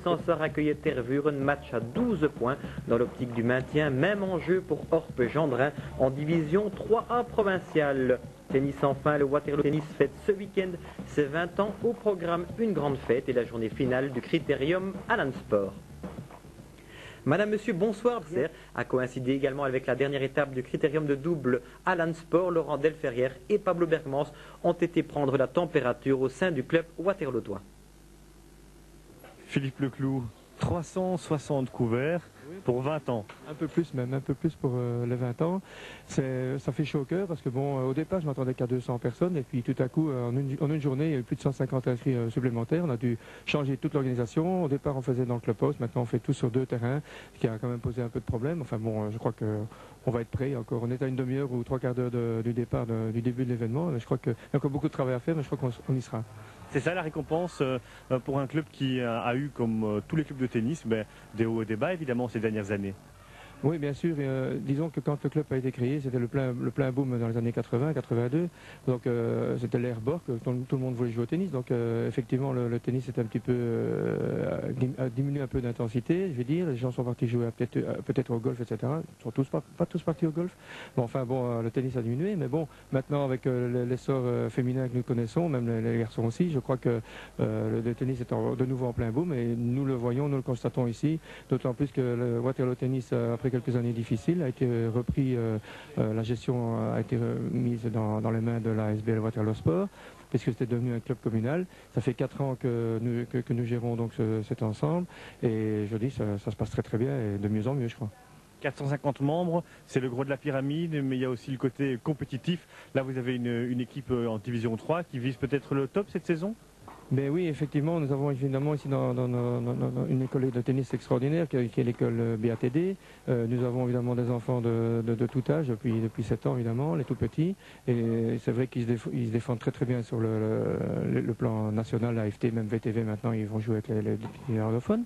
Sansar accueillait Tervuren, match à 12 points dans l'optique du maintien, même enjeu pour Orpe-Gendrin en division 3A provinciale. Tennis enfin, le Waterloo Tennis fête ce week-end ses 20 ans, au programme une grande fête et la journée finale du Critérium Alan Sport. Madame, Monsieur, bonsoir. A coïncidé également avec la dernière étape du critérium de double Alan Sport. Laurent Delferrière et Pablo Bergmans ont été prendre la température au sein du club waterlootois. Philippe Leclou, 360 couverts pour 20 ans. Un peu plus même, un peu plus pour les 20 ans. Ça fait chaud au cœur parce que bon, au départ je m'attendais qu'à 200 personnes et puis tout à coup en une journée il y a eu plus de 150 inscrits supplémentaires. On a dû changer toute l'organisation. Au départ on faisait dans le clubhouse, maintenant on fait tout sur 2 terrains, ce qui a quand même posé un peu de problème. Enfin bon, je crois qu'on va être prêt encore. On est à une demi-heure ou 3/4 d'heure du départ du début de l'événement. Je crois qu'il y a encore beaucoup de travail à faire, mais je crois qu'on y sera. C'est ça la récompense pour un club qui a eu, comme tous les clubs de tennis, des hauts et des bas évidemment ces dernières années. Oui, bien sûr. Disons que quand le club a été créé, c'était le plein boom dans les années 80, 82. Donc c'était l'ère Borg, tout le monde voulait jouer au tennis. Donc effectivement, le tennis est un petit peu a diminué un peu d'intensité, je vais dire. Les gens sont partis jouer peut-être au golf, etc. Ils sont pas tous partis au golf. Bon, enfin bon, le tennis a diminué, mais bon, maintenant avec l'essor féminin que nous connaissons, même les garçons aussi, je crois que le tennis est de nouveau en plein boom et nous le voyons, nous le constatons ici. D'autant plus que le Waterloo Tennis, après quelques années difficiles, a été repris, la gestion a été mise dans les mains de la SBL Waterloo Sport, puisque c'était devenu un club communal. Ça fait 4 ans que nous gérons donc cet ensemble, et je dis ça se passe très très bien et de mieux en mieux, je crois. 450 membres, c'est le gros de la pyramide, mais il y a aussi le côté compétitif. Là vous avez une équipe en division 3 qui vise peut-être le top cette saison? Ben oui, effectivement, nous avons évidemment ici dans une école de tennis extraordinaire qui est l'école BATD. Nous avons évidemment des enfants de tout âge, depuis 7 ans évidemment, les tout petits. Et c'est vrai qu'ils se défendent très très bien sur le plan national, AFT, même VTV maintenant, ils vont jouer avec les néerlandophones.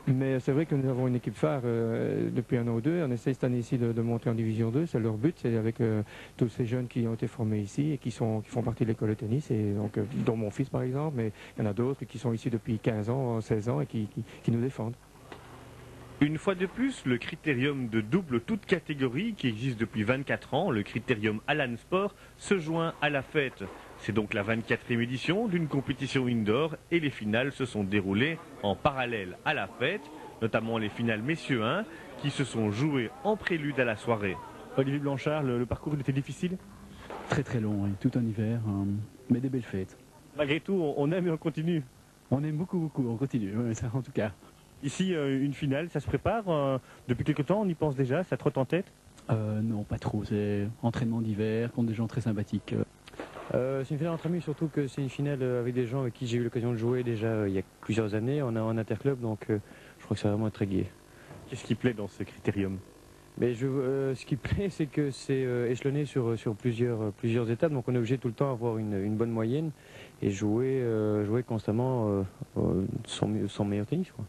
Mais c'est vrai que nous avons une équipe phare depuis 1 an ou 2. On essaie cette année ici de monter en division 2, c'est leur but, c'est avec tous ces jeunes qui ont été formés ici et qui font partie de l'école de tennis, et donc, dont mon fils par exemple, mais il y en a d'autres qui sont ici depuis 15 ans, 16 ans et qui nous défendent. Une fois de plus, le critérium de double toute catégorie qui existe depuis 24 ans, le critérium Alan Sport, se joint à la fête. C'est donc la 24e édition d'une compétition indoor et les finales se sont déroulées en parallèle à la fête, notamment les finales messieurs 1 qui se sont jouées en prélude à la soirée. Olivier Blanchard, le parcours était difficile? Très très long, oui, tout un hiver, mais des belles fêtes. Malgré tout, on aime et on continue. On aime beaucoup, on continue, oui, ça en tout cas. Ici, une finale, ça se prépare depuis quelque temps, on y pense déjà, ça trotte en tête? Non, pas trop, c'est entraînement d'hiver contre des gens très sympathiques. C'est une finale entre amis, surtout que c'est une finale avec des gens avec qui j'ai eu l'occasion de jouer déjà il y a plusieurs années en interclub, donc je crois que ça va vraiment être très gai. Qu'est-ce qui plaît dans ce critérium? Mais ce qui plaît, c'est que c'est échelonné sur plusieurs étapes, donc on est obligé tout le temps d'avoir une bonne moyenne et jouer constamment son meilleur tennis, quoi.